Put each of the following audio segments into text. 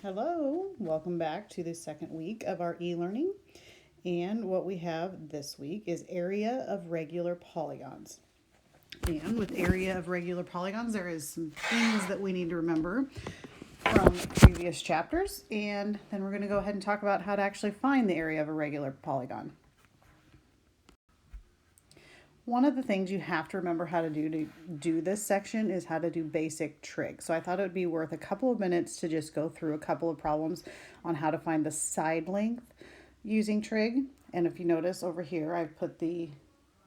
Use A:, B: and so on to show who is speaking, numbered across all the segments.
A: Hello, welcome back to the second week of our e-learning. And what we have this week is area of regular polygons. And with area of regular polygons, there is some things that we need to remember from previous chapters. And then we're going to go ahead and talk about how to actually find the area of a regular polygon. One of the things you have to remember how to do this section is how to do basic trig. So I thought it would be worth a couple of minutes to just go through a couple of problems on how to find the side length using trig. And if you notice over here, I've put the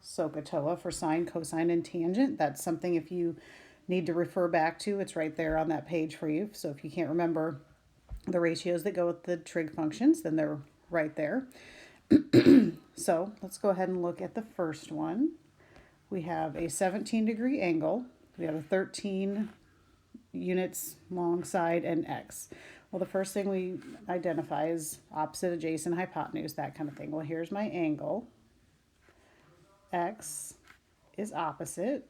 A: SOHCAHTOA for sine, cosine, and tangent. That's something if you need to refer back to, it's right there on that page for you. So if you can't remember the ratios that go with the trig functions, then they're right there. So let's go ahead and look at the first one. We have a 17-degree angle. We have a 13 units long side and x. Well, the first thing we identify is opposite, adjacent, hypotenuse, that kind of thing. Well, here's my angle. X is opposite,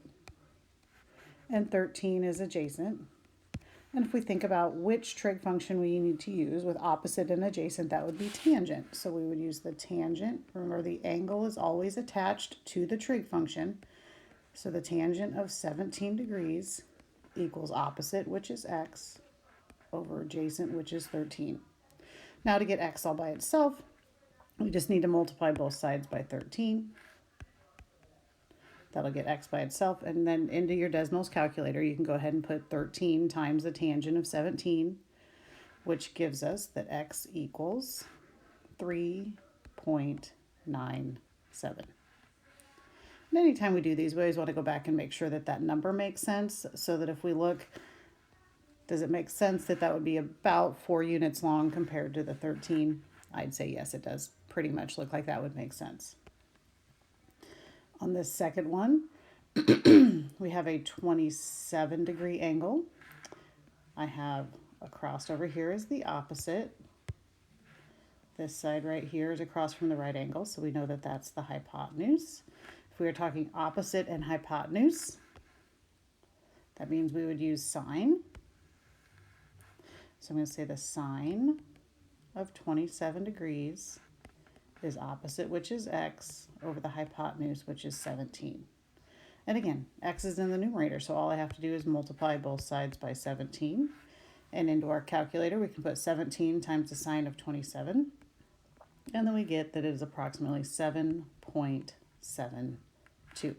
A: and 13 is adjacent. And if we think about which trig function we need to use with opposite and adjacent, that would be tangent. So we would use the tangent. Remember, the angle is always attached to the trig function. So the tangent of 17 degrees equals opposite, which is x, over adjacent, which is 13. Now to get x all by itself, we just need to multiply both sides by 13. That'll get x by itself, and then into your Desmos calculator, you can go ahead and put 13 times the tangent of 17, which gives us that x equals 3.97. And anytime we do these, we always want to go back and make sure that that number makes sense, so that if we look, does it make sense that that would be about 4 units long compared to the 13? I'd say yes, it does pretty much look like that would make sense. On this second one, we have a 27-degree angle. I have across over here is the opposite. This side right here is across from the right angle, so we know that that's the hypotenuse. If we are talking opposite and hypotenuse, that means we would use sine. So I'm going to say the sine of 27 degrees is opposite, which is x, over the hypotenuse, which is 17. And again, x is in the numerator, so all I have to do is multiply both sides by 17. And into our calculator, we can put 17 times the sine of 27. And then we get that it is approximately 7.72.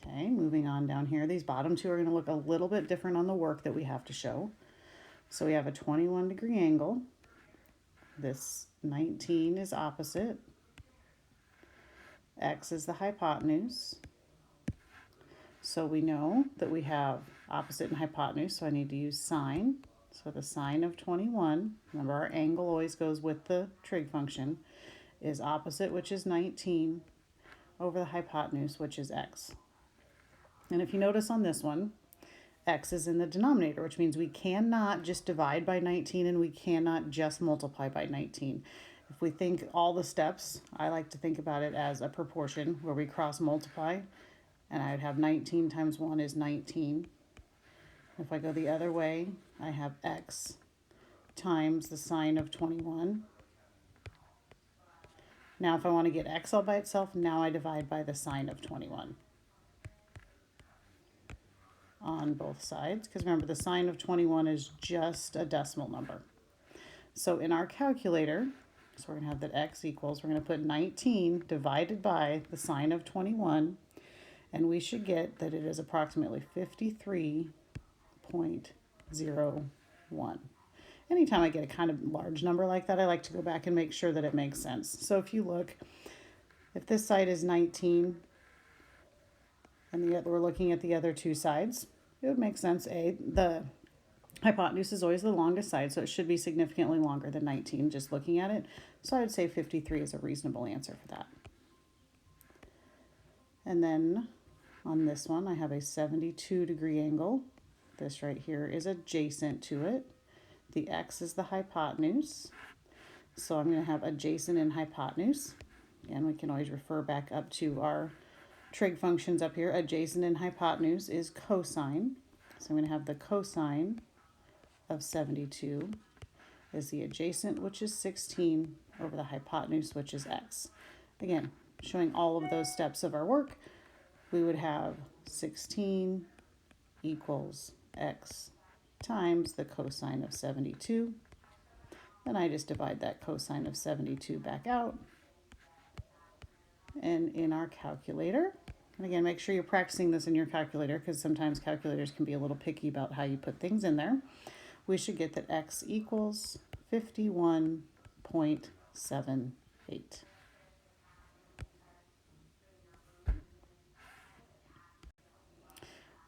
A: Okay, moving on down here. These bottom two are going to look a little bit different on the work that we have to show. So we have a 21-degree angle. This 19 is opposite. X is the hypotenuse. So we know that we have opposite and hypotenuse, so I need to use sine. So the sine of 21, remember our angle always goes with the trig function, is opposite, which is 19, over the hypotenuse, which is x. And if you notice on this one, x is in the denominator, which means we cannot just divide by 19 and we cannot just multiply by 19. If we think all the steps, I like to think about it as a proportion where we cross multiply, and I would have 19 times 1 is 19. If I go the other way, I have x times the sine of 21. Now if I want to get x all by itself, now I divide by the sine of 21. On both sides, because remember the sine of 21 is just a decimal number. So in our calculator, so we're going to have that x equals, we're going to put 19 divided by the sine of 21, and we should get that it is approximately 53.01. Anytime I get a kind of large number like that, I like to go back and make sure that it makes sense. So if you look, if this side is 19, and we're looking at the other two sides, it would make sense. The hypotenuse is always the longest side, so it should be significantly longer than 19, just looking at it. So I would say 53 is a reasonable answer for that. And then on this one, I have a 72-degree angle. This right here is adjacent to it. The x is the hypotenuse. So I'm going to have adjacent and hypotenuse. And we can always refer back up to our trig functions up here. Adjacent and hypotenuse is cosine. So I'm going to have the cosine of 72 is the adjacent, which is 16, over the hypotenuse, which is x. Again, showing all of those steps of our work, we would have 16 equals x times the cosine of 72. Then I just divide that cosine of 72 back out. And in our calculator, and again, make sure you're practicing this in your calculator because sometimes calculators can be a little picky about how you put things in there. We should get that x equals 51.78.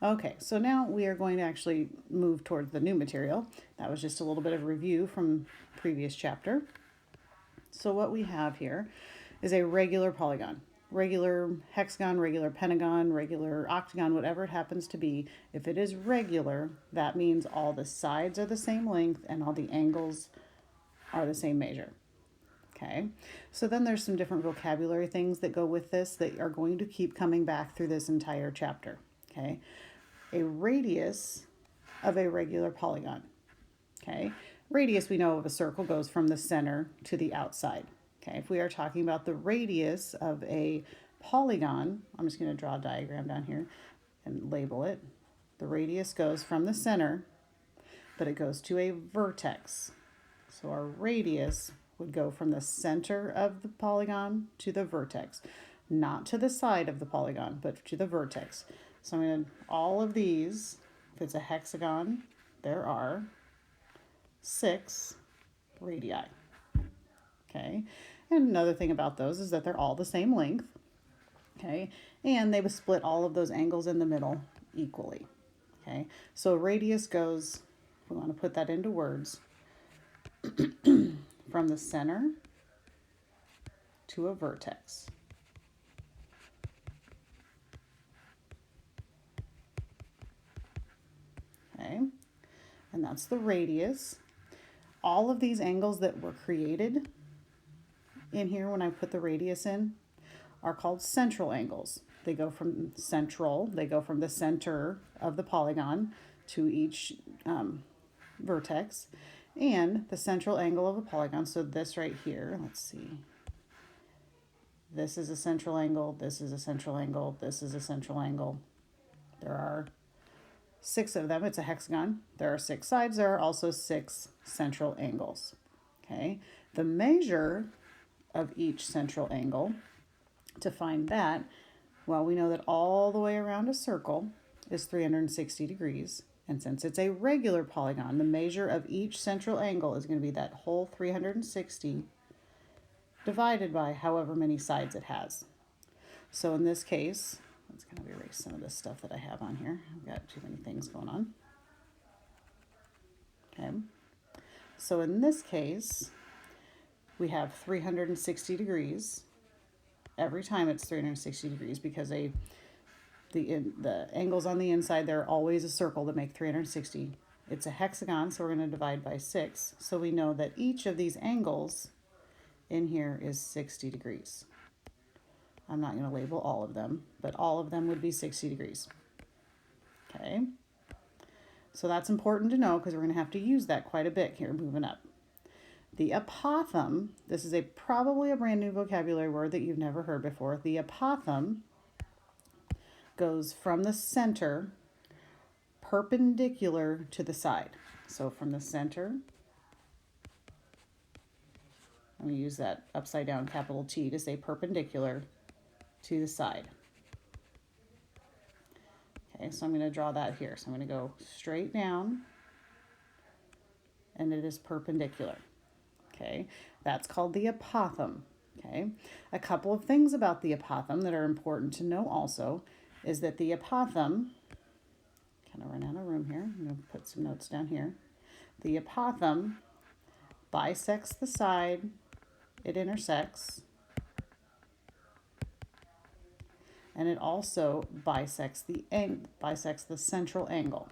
A: Okay, so now we are going to actually move towards the new material. That was just a little bit of review from previous chapter. So what we have here is a regular polygon. Regular hexagon, regular pentagon, regular octagon, whatever it happens to be. If it is regular, that means all the sides are the same length and all the angles are the same measure. Okay, so then there's some different vocabulary things that go with this that are going to keep coming back through this entire chapter. Okay, a radius of a regular polygon. Okay, radius, we know of a circle goes from the center to the outside. Okay, if we are talking about the radius of a polygon, I'm just going to draw a diagram down here and label it. The radius goes from the center, but it goes to a vertex. So our radius would go from the center of the polygon to the vertex, not to the side of the polygon, but to the vertex. So I'm going to, all of these, if it's a hexagon, there are 6 radii. Okay, and another thing about those is that they're all the same length. Okay, and they would split all of those angles in the middle equally. Okay, so radius goes, if we want to put that into words, from the center to a vertex. Okay, and that's the radius. All of these angles that were created in here when I put the radius in are called central angles. They go from the center of the polygon to each vertex, and the central angle of a polygon. So this right here, let's see. This is a central angle, this is a central angle, this is a central angle. There are 6 of them. It's a hexagon. There are 6 sides. There are also 6 central angles. Okay, the measure of each central angle, to find that, well, we know that all the way around a circle is 360 degrees. And since it's a regular polygon, the measure of each central angle is going to be that whole 360 divided by however many sides it has. So in this case, let's kind of erase some of this stuff that I have on here. I've got too many things going on. Okay, so in this case, we have 360 degrees. Every time it's 360 degrees because the angles on the inside, they're always a circle that make 360. It's a hexagon, so we're going to divide by 6. So we know that each of these angles in here is 60 degrees. I'm not going to label all of them, but all of them would be 60 degrees. Okay, so that's important to know because we're going to have to use that quite a bit here moving up. The apothem, this is probably a brand new vocabulary word that you've never heard before. The apothem goes from the center perpendicular to the side. So from the center, I'm going to use that upside down capital T to say perpendicular to the side. Okay, so I'm going to draw that here. So I'm going to go straight down, and it is perpendicular. Okay, that's called the apothem. Okay, a couple of things about the apothem that are important to know also is that the apothem, kind of run out of room here, I'm going to put some notes down here. The apothem bisects the side it intersects, and it also bisects the central angle.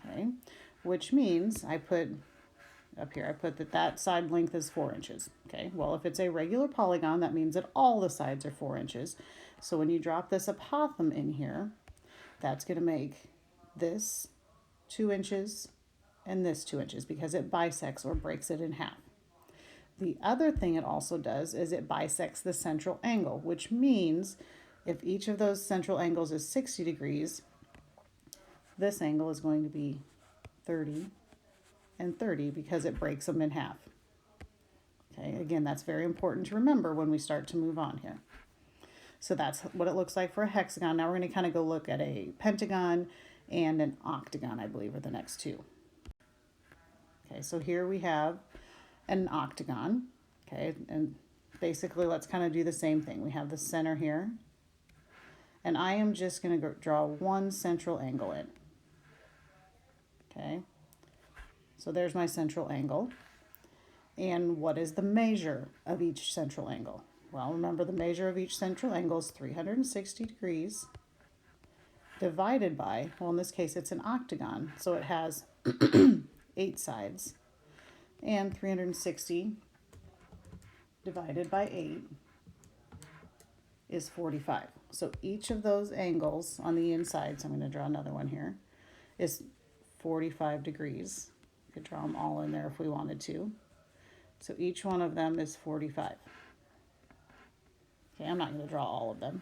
A: Okay, which means I put up here. I put that side length is 4 inches. Okay, well, if it's a regular polygon, that means that all the sides are 4 inches. So when you drop this apothem in here, that's going to make this 2 inches and this 2 inches because it bisects or breaks it in half. The other thing it also does is it bisects the central angle, which means if each of those central angles is 60 degrees, this angle is going to be 30 and 30 because it breaks them in half. Okay, again, that's very important to remember when we start to move on here. So that's what it looks like for a hexagon. Now we're going to kind of go look at a pentagon and an octagon, I believe, are the next two. Okay, so here we have an octagon. Okay, and basically let's kind of do the same thing. We have the center here, and I am just going to draw one central angle in. Okay, so there's my central angle. And what is the measure of each central angle? Well, remember the measure of each central angle is 360 degrees divided by, well, in this case it's an octagon, so it has 8 sides, and 360 divided by 8 is 45. So each of those angles on the inside, so I'm going to draw another one here, is 45 degrees. We could draw them all in there if we wanted to. So each one of them is 45. Okay, I'm not going to draw all of them.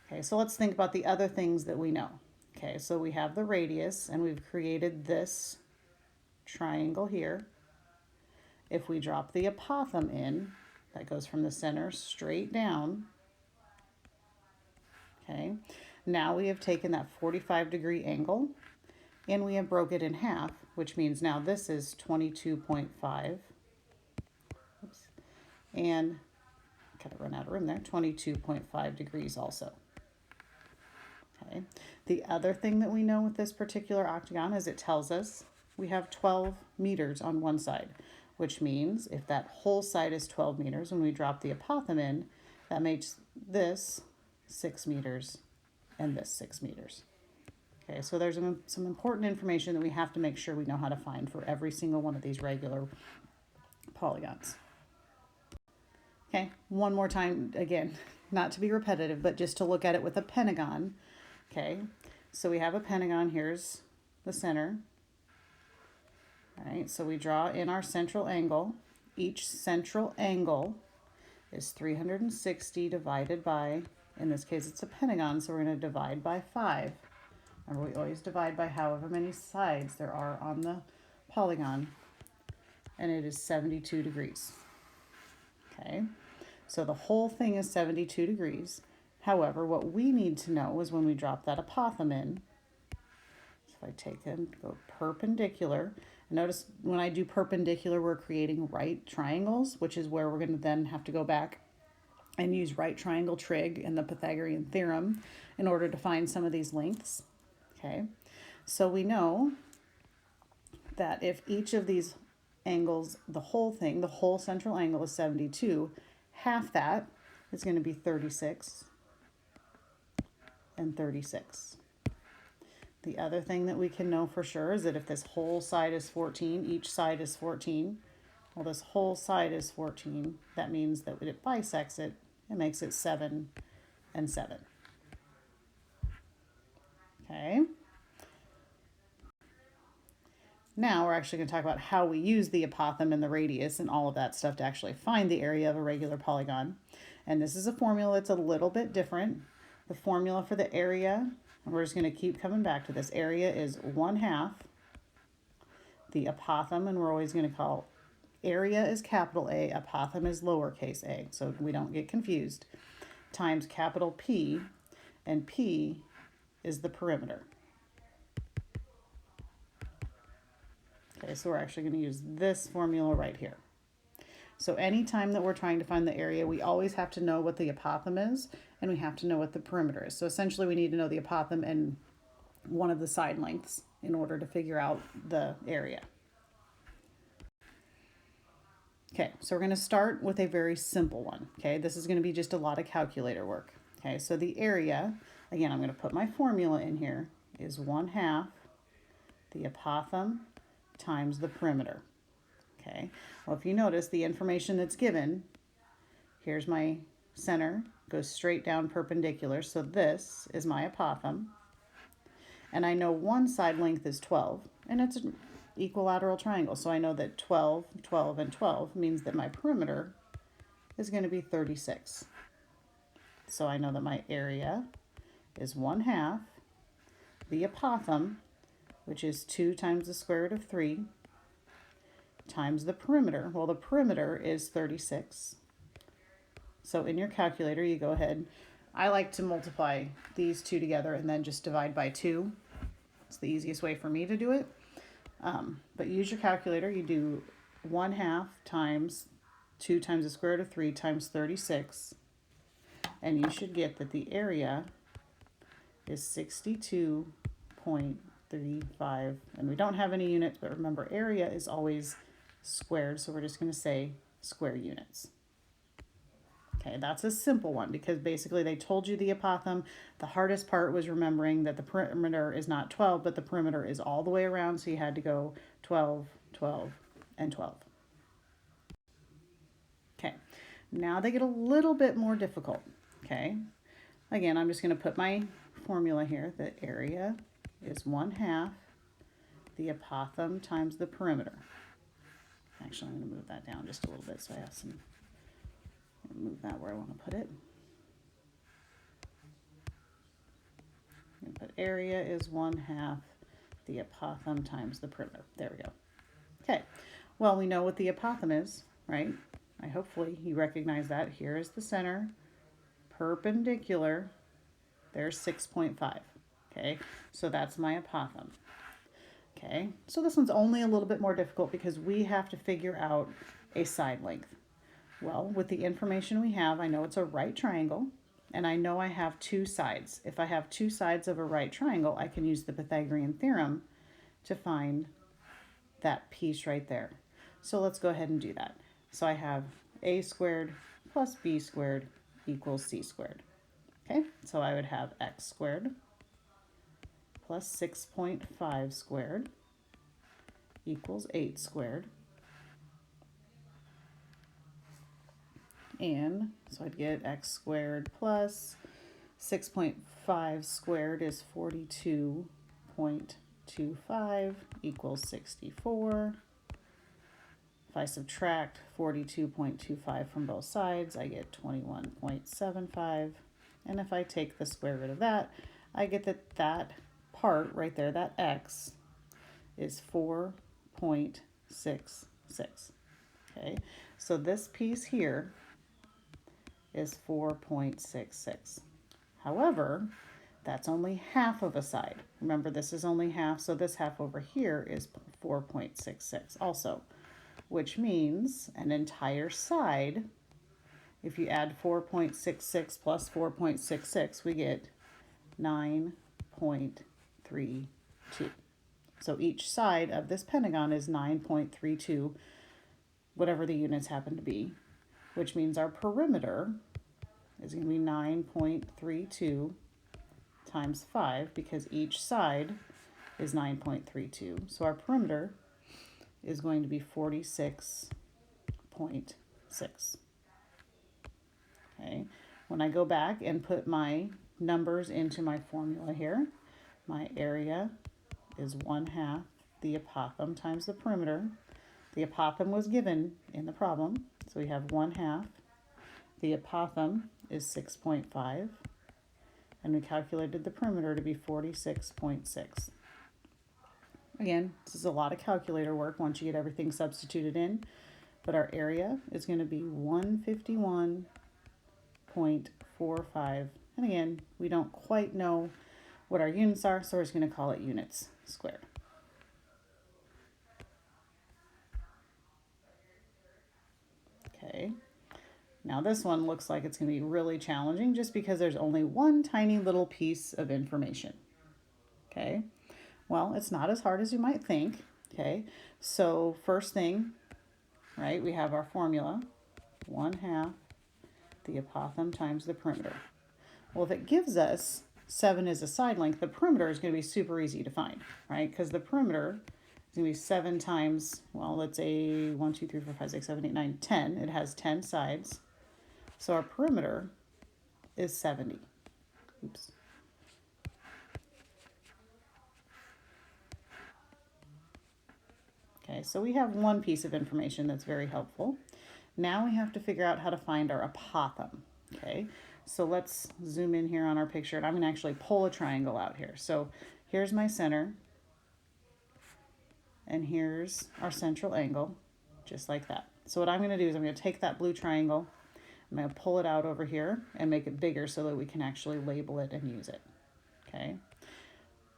A: Okay, so let's think about the other things that we know. Okay, so we have the radius, and we've created this triangle here. If we drop the apothem in, that goes from the center straight down. Okay, now we have taken that 45-degree angle, and we have broke it in half, which means now this is 22.5. Oops. And kind of run out of room there, 22.5 degrees also. Okay. The other thing that we know with this particular octagon is it tells us we have 12 meters on one side, which means if that whole side is 12 meters, when we drop the apothem in, that makes this 6 meters and this 6 meters. Okay, so there's some important information that we have to make sure we know how to find for every single one of these regular polygons. Okay, one more time, again, not to be repetitive, but just to look at it with a pentagon. Okay, so we have a pentagon. Here's the center. All right, so we draw in our central angle. Each central angle is 360 divided by, in this case it's a pentagon, so we're going to divide by 5. Remember, we always divide by however many sides there are on the polygon, and it is 72 degrees. Okay, so the whole thing is 72 degrees. However, what we need to know is when we drop that apothem in, so if I take and go perpendicular, and notice when I do perpendicular, we're creating right triangles, which is where we're going to then have to go back and use right triangle trig and the Pythagorean theorem in order to find some of these lengths. Okay, so we know that if each of these angles, the whole thing, the whole central angle is 72, half that is going to be 36 and 36. The other thing that we can know for sure is that if this whole side is 14, each side is 14, well, this whole side is 14, that means that when it bisects it, it makes it 7 and 7. Okay. Now we're actually going to talk about how we use the apothem and the radius and all of that stuff to actually find the area of a regular polygon. And this is a formula that's a little bit different. The formula for the area, and we're just going to keep coming back to this, area is 1/2. The apothem, and we're always going to call area is capital A, apothem is lowercase a, so we don't get confused, times capital P, and P is the perimeter. Okay, so we're actually going to use this formula right here. So anytime that we're trying to find the area, we always have to know what the apothem is, and we have to know what the perimeter is. So essentially we need to know the apothem and one of the side lengths in order to figure out the area. Okay, so we're going to start with a very simple one. Okay, this is going to be just a lot of calculator work. Okay, so the area, again, I'm going to put my formula in here, is 1/2 the apothem times the perimeter. Okay, well, if you notice the information that's given, here's my center, goes straight down perpendicular, so this is my apothem. And I know one side length is 12, and it's an equilateral triangle, so I know that 12, 12, and 12 means that my perimeter is going to be 36. So I know that my area is 1/2 the apothem, which is 2 times the square root of 3, times the perimeter. Well, the perimeter is 36. So in your calculator, you go ahead. I like to multiply these two together and then just divide by 2. It's the easiest way for me to do it. But use your calculator. You do 1/2 times 2 times the square root of 3 times 36. And you should get that the area is 62.35. And we don't have any units, but remember, area is always squared, so we're just going to say square units. Okay, that's a simple one because basically they told you the apothem. The hardest part was remembering that the perimeter is not 12, but the perimeter is all the way around, so you had to go 12, 12, and 12. Okay, now they get a little bit more difficult. Okay, again, I'm just going to put my formula here. The area is 1/2 the apothem times the perimeter. Actually, I'm going to move that down just a little bit so I have some, move that where I want to put it. I'm going to put area is 1/2 the apothem times the perimeter. There we go. Okay, well, we know what the apothem is, right? Hopefully you recognize that. Here is the center, perpendicular, there's 6.5. Okay, so that's my apothem. Okay, so this one's only a little bit more difficult because we have to figure out a side length. Well, with the information we have, I know it's a right triangle, and I know I have 2 sides. If I have 2 sides of a right triangle, I can use the Pythagorean theorem to find that piece right there. So let's go ahead and do that. So I have a squared plus b squared equals c squared. Okay, so I would have x squared plus 6.5 squared equals 8 squared. And so I'd get x squared plus 6.5 squared is 42.25 equals 64. If I subtract 42.25 from both sides, I get 21.75. And if I take the square root of that, I get that part right there, that x, is 4.66. Okay, so this piece here is 4.66. However, that's only half of a side. Remember, this is only half, so this half over here is 4.66 also, which means an entire side, if you add 4.66 plus 4.66, we get 9.32. So each side of this pentagon is 9.32, whatever the units happen to be, which means our perimeter is going to be 9.32 times 5 because each side is 9.32. So our perimeter is going to be 46.6. Okay, when I go back and put my numbers into my formula here, my area is 1/2 the apothem times the perimeter. The apothem was given in the problem, so we have 1/2. The apothem is 6.5, and we calculated the perimeter to be 46.6. Again, this is a lot of calculator work once you get everything substituted in, but our area is going to be 151.45. And again, we don't quite know what our units are, so we're just going to call it units squared. Okay, now this one looks like it's going to be really challenging just because there's only one tiny little piece of information. Okay, well, it's not as hard as you might think. Okay, so first thing, right, we have our formula, 1/2 the apothem times the perimeter. Well, if it gives us 7 as a side length, the perimeter is going to be super easy to find, right? Because the perimeter It's going to be 7 times, well, let's say 1, 2, 3, 4, 5, 6, 7, 8, 9, 10. It has 10 sides. So our perimeter is 70. Oops. Okay, so we have one piece of information that's very helpful. Now we have to figure out how to find our apothem. Okay, so let's zoom in here on our picture, and I'm going to actually pull a triangle out here. So here's my center, and here's our central angle, just like that. So what I'm going to do is I'm going to take that blue triangle, I'm going to pull it out over here and make it bigger so that we can actually label it and use it. Okay,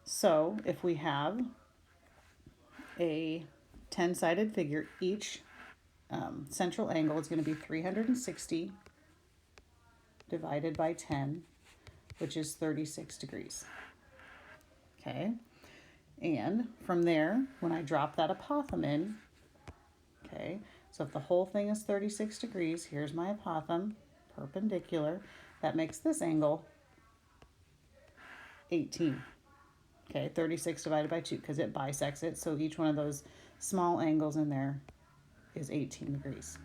A: so if we have a 10-sided figure, each central angle is going to be 360 divided by 10, which is 36 degrees. Okay, and from there, when I drop that apothem in, okay, so if the whole thing is 36 degrees, here's my apothem, perpendicular, that makes this angle 18. Okay, 36 divided by 2, because it bisects it, so each one of those small angles in there is 18 degrees.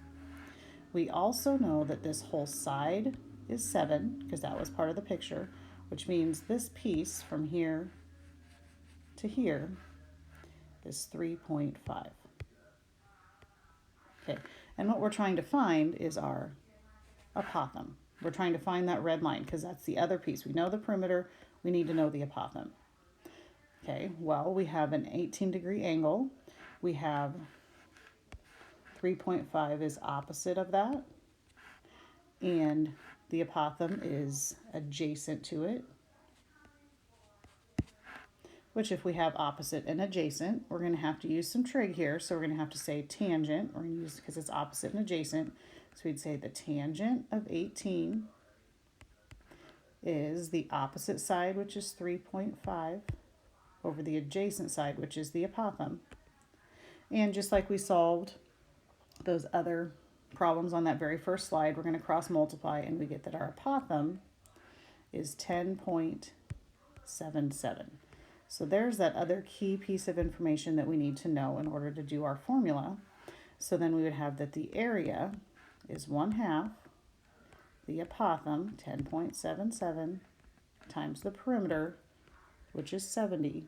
A: We also know that this whole side is 7, because that was part of the picture, which means this piece from here to here is 3.5. Okay, and what we're trying to find is our apothem. We're trying to find that red line, because that's the other piece. We know the perimeter, we need to know the apothem. Okay, well, we have an 18-degree angle. We have 3.5 is opposite of that, and the apothem is adjacent to it, which if we have opposite and adjacent, we're going to have to use some trig here. So we're going to have to say tangent. We're going to use, because it's opposite and adjacent, so we'd say the tangent of 18 is the opposite side, which is 3.5, over the adjacent side, which is the apothem. And just like we solved those other problems on that very first slide, we're going to cross multiply, and we get that our apothem is 10.77. So there's that other key piece of information that we need to know in order to do our formula. So then we would have that the area is 1/2 the apothem, 10.77, times the perimeter, which is 70.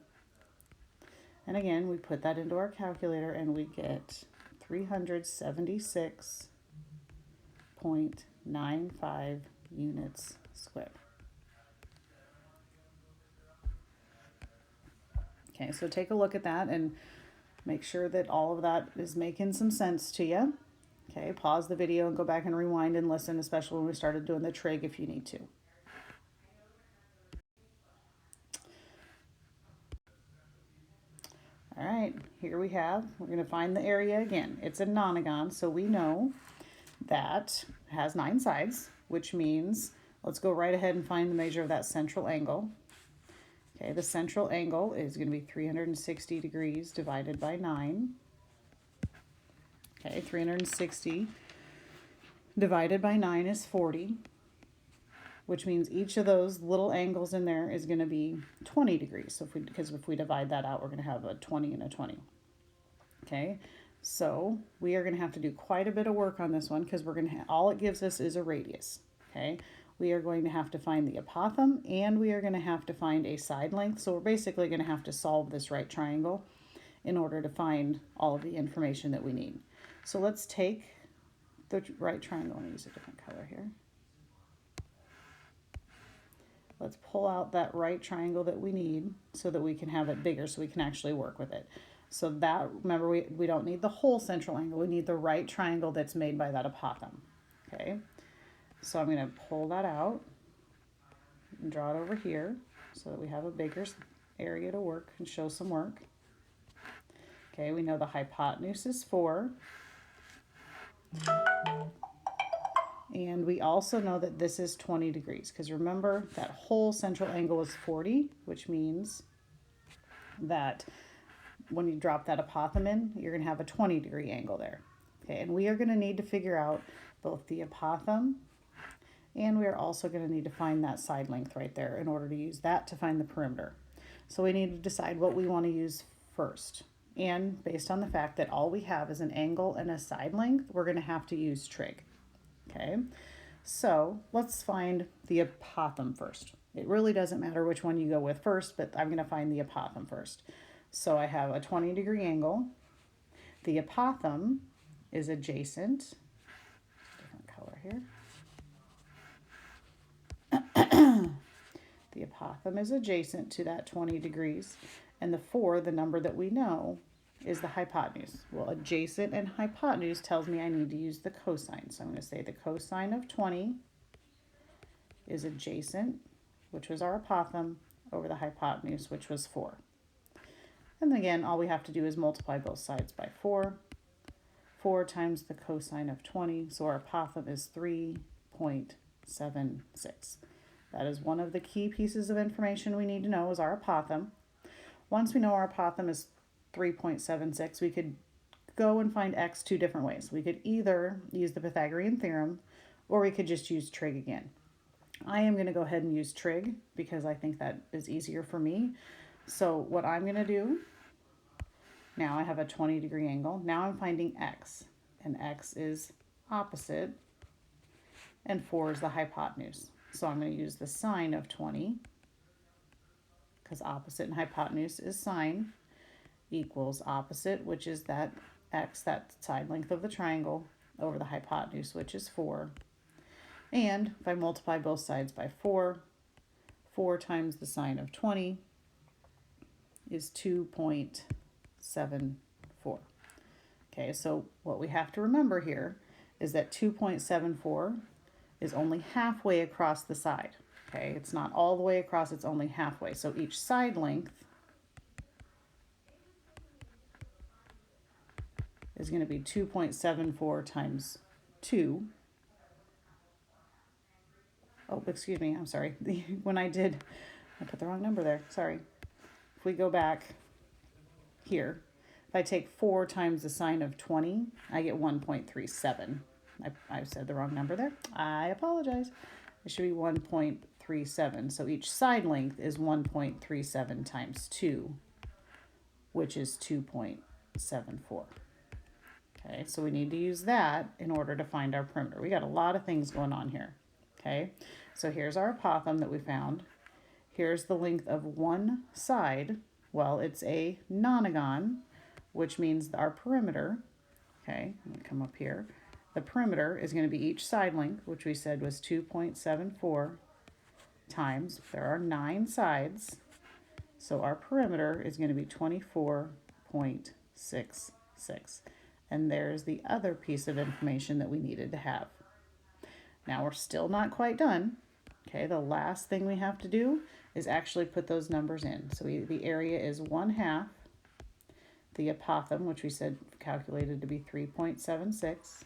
A: And again, we put that into our calculator and we get 376.95 units squared. Okay, so take a look at that and make sure that all of that is making some sense to you. Okay, pause the video and go back and rewind and listen, especially when we started doing the trig if you need to. All right, here we're going to find the area again. It's a nonagon, so we know that it has 9 sides, which means let's go right ahead and find the measure of that central angle. Okay, the central angle is going to be 360 degrees divided by 9. Okay, 360 divided by 9 is 40, which means each of those little angles in there is going to be 20 degrees. So because if we divide that out, we're going to have a 20 and a 20. Okay, so we are going to have to do quite a bit of work on this one, because we're going to all it gives us is a radius. Okay, we are going to have to find the apothem, and we are going to have to find a side length. So we're basically going to have to solve this right triangle in order to find all of the information that we need. So let's take the right triangle and use a different color here. Let's pull out that right triangle that we need so that we can have it bigger so we can actually work with it. So that, remember, we don't need the whole central angle. We need the right triangle that's made by that apothem. Okay, so I'm going to pull that out and draw it over here so that we have a bigger area to work and show some work. Okay, we know the hypotenuse is 4. And we also know that this is 20 degrees, because remember that whole central angle is 40, which means that when you drop that apothem in, you're going to have a 20-degree angle there. Okay, and we are going to need to figure out both the apothem, and we are also going to need to find that side length right there in order to use that to find the perimeter. So we need to decide what we want to use first. And based on the fact that all we have is an angle and a side length, we're going to have to use trig. Okay, so let's find the apothem first. It really doesn't matter which one you go with first, but I'm going to find the apothem first. So I have a 20-degree angle. The apothem is adjacent. Different color here. The apothem is adjacent to that 20 degrees. And the 4, the number that we know, is the hypotenuse. Well, adjacent and hypotenuse tells me I need to use the cosine. So I'm going to say the cosine of 20 is adjacent, which was our apothem, over the hypotenuse, which was 4. And again, all we have to do is multiply both sides by 4. 4 times the cosine of 20, so our apothem is 3.76. That is one of the key pieces of information we need to know is our apothem. Once we know our apothem is 3.76, we could go and find x two different ways. We could either use the Pythagorean theorem, or we could just use trig again. I am going to go ahead and use trig because I think that is easier for me. So what I'm going to do, now I have a 20-degree angle. Now I'm finding x, and x is opposite, and 4 is the hypotenuse. So I'm going to use the sine of 20, because opposite and hypotenuse is sine, equals opposite, which is that x, that side length of the triangle, over the hypotenuse, which is 4. And if I multiply both sides by 4, 4 times the sine of 20 is 2.74. Okay, so what we have to remember here is that 2.74 is only halfway across the side. Okay, it's not all the way across, it's only halfway. So each side length is going to be 2.74 times 2. Oh, excuse me, I'm sorry. When I put the wrong number there, sorry. If we go back here, if I take 4 times the sine of 20, I get 1.37. I said the wrong number there. I apologize. It should be 1.37. So each side length is 1.37 times 2, which is 2.74. Okay, so we need to use that in order to find our perimeter. We got a lot of things going on here. Okay, so here's our apothem that we found. Here's the length of one side. Well, it's a nonagon, which means our perimeter. Okay, I'm going to come up here. The perimeter is going to be each side length, which we said was 2.74 times. There are 9 sides, so our perimeter is going to be 24.66. And there's the other piece of information that we needed to have. Now we're still not quite done. Okay, the last thing we have to do is actually put those numbers in. So the area is 1/2 the apothem, which we said calculated to be 3.76,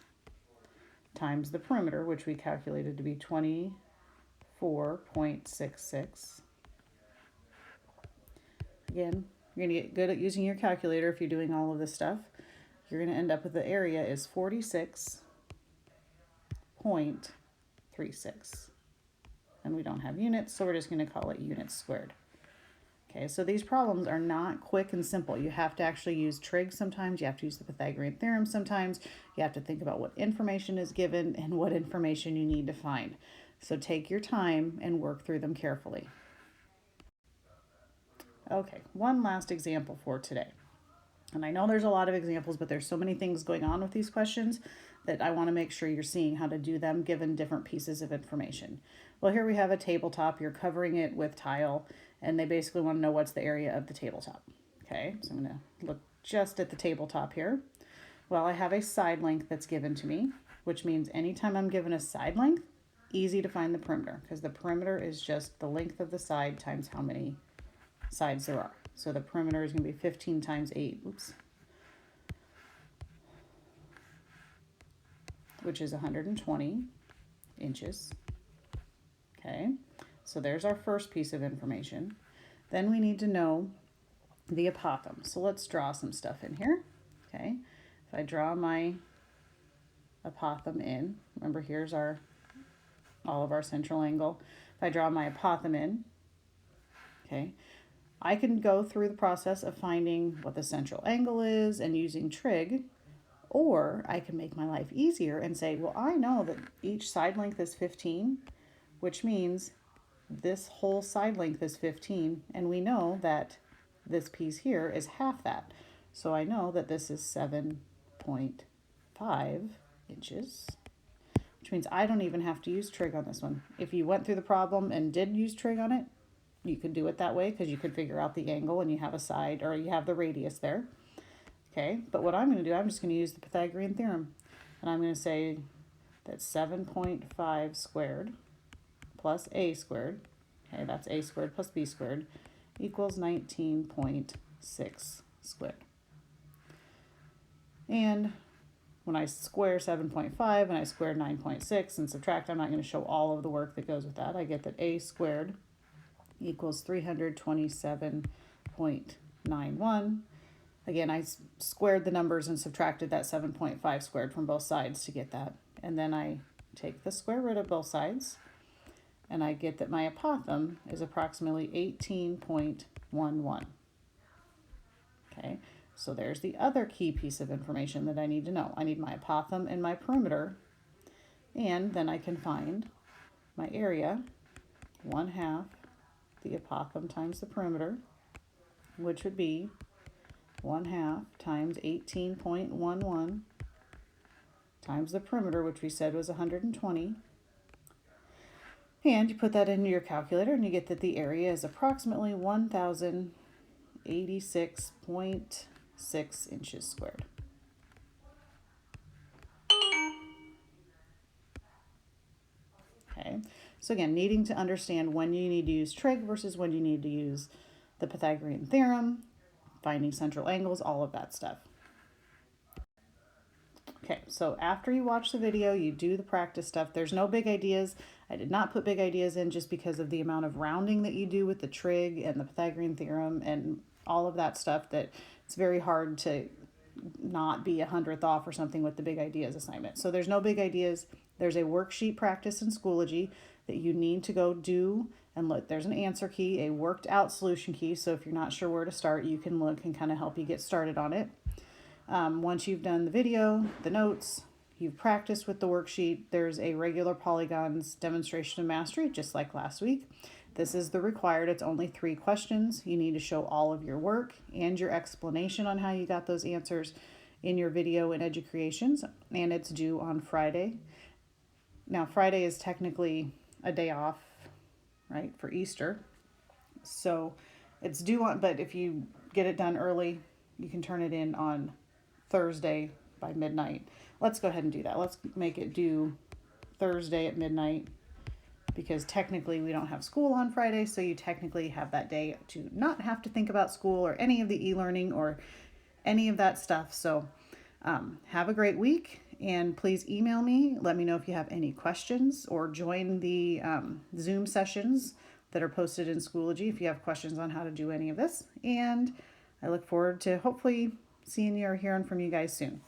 A: times the perimeter, which we calculated to be 24.66. Again, you're going to get good at using your calculator if you're doing all of this stuff. You're going to end up with the area is 46.36. And we don't have units, so we're just going to call it units squared. Okay, so these problems are not quick and simple. You have to actually use trig sometimes. You have to use the Pythagorean theorem sometimes. You have to think about what information is given and what information you need to find. So take your time and work through them carefully. Okay, one last example for today. And I know there's a lot of examples, but there's so many things going on with these questions that I want to make sure you're seeing how to do them given different pieces of information. Well, here we have a tabletop. You're covering it with tile, and they basically want to know what's the area of the tabletop. Okay, so I'm going to look just at the tabletop here. Well, I have a side length that's given to me, which means anytime I'm given a side length, easy to find the perimeter, because the perimeter is just the length of the side times how many sides there are. So the perimeter is going to be 15 times 8, which is 120 inches. Okay, so there's our first piece of information. Then we need to know the apothem. So let's draw some stuff in here. Okay, if I draw my apothem in, remember here's all of our central angle. If I draw my apothem in, okay, I can go through the process of finding what the central angle is and using trig, or I can make my life easier and say, well, I know that each side length is 15, which means this whole side length is 15, and we know that this piece here is half that. So I know that this is 7.5 inches, which means I don't even have to use trig on this one. If you went through the problem and did use trig on it, you could do it that way because you could figure out the angle and you have a side, or you have the radius there. Okay, but what I'm going to do, I'm just going to use the Pythagorean theorem. And I'm going to say that 7.5 squared plus a squared, okay, that's a squared plus b squared, equals 19.6 squared. And when I square 7.5 and I square 9.6 and subtract, I'm not going to show all of the work that goes with that. I get that a squared equals 327.91. Again, I squared the numbers and subtracted that 7.5 squared from both sides to get that. And then I take the square root of both sides, and I get that my apothem is approximately 18.11. Okay, so there's the other key piece of information that I need to know. I need my apothem and my perimeter, and then I can find my area, 1/2 the apothem times the perimeter, which would be 1/2 times 18.11 times the perimeter, which we said was 120. And you put that into your calculator and you get that the area is approximately 1,086.6 inches squared. Okay, so again, needing to understand when you need to use trig versus when you need to use the Pythagorean theorem, finding central angles, all of that stuff. Okay, so after you watch the video, you do the practice stuff. There's no big ideas. I did not put big ideas in just because of the amount of rounding that you do with the trig and the Pythagorean theorem and all of that stuff, that it's very hard to not be 100th off or something with the big ideas assignment. So there's no big ideas. There's a worksheet practice in Schoology that you need to go do, and look, there's an answer key, a worked out solution key. So if you're not sure where to start, you can look and kind of help you get started on it. Once you've done the video, the notes, you've practiced with the worksheet, there's a regular polygons demonstration of mastery, just like last week. This is the required, it's only 3 questions. You need to show all of your work and your explanation on how you got those answers in your video in EduCreations, and it's due on Friday. Now, Friday is technically a day off, right, for Easter. So it's due on, but if you get it done early, you can turn it in on Thursday by midnight. Let's go ahead and do that. Let's make it due Thursday at midnight, because technically we don't have school on Friday, so you technically have that day to not have to think about school or any of the e-learning or any of that stuff. So have a great week, and please email me. Let me know if you have any questions, or join the Zoom sessions that are posted in Schoology if you have questions on how to do any of this. And I look forward to hopefully seeing you or hearing from you guys soon.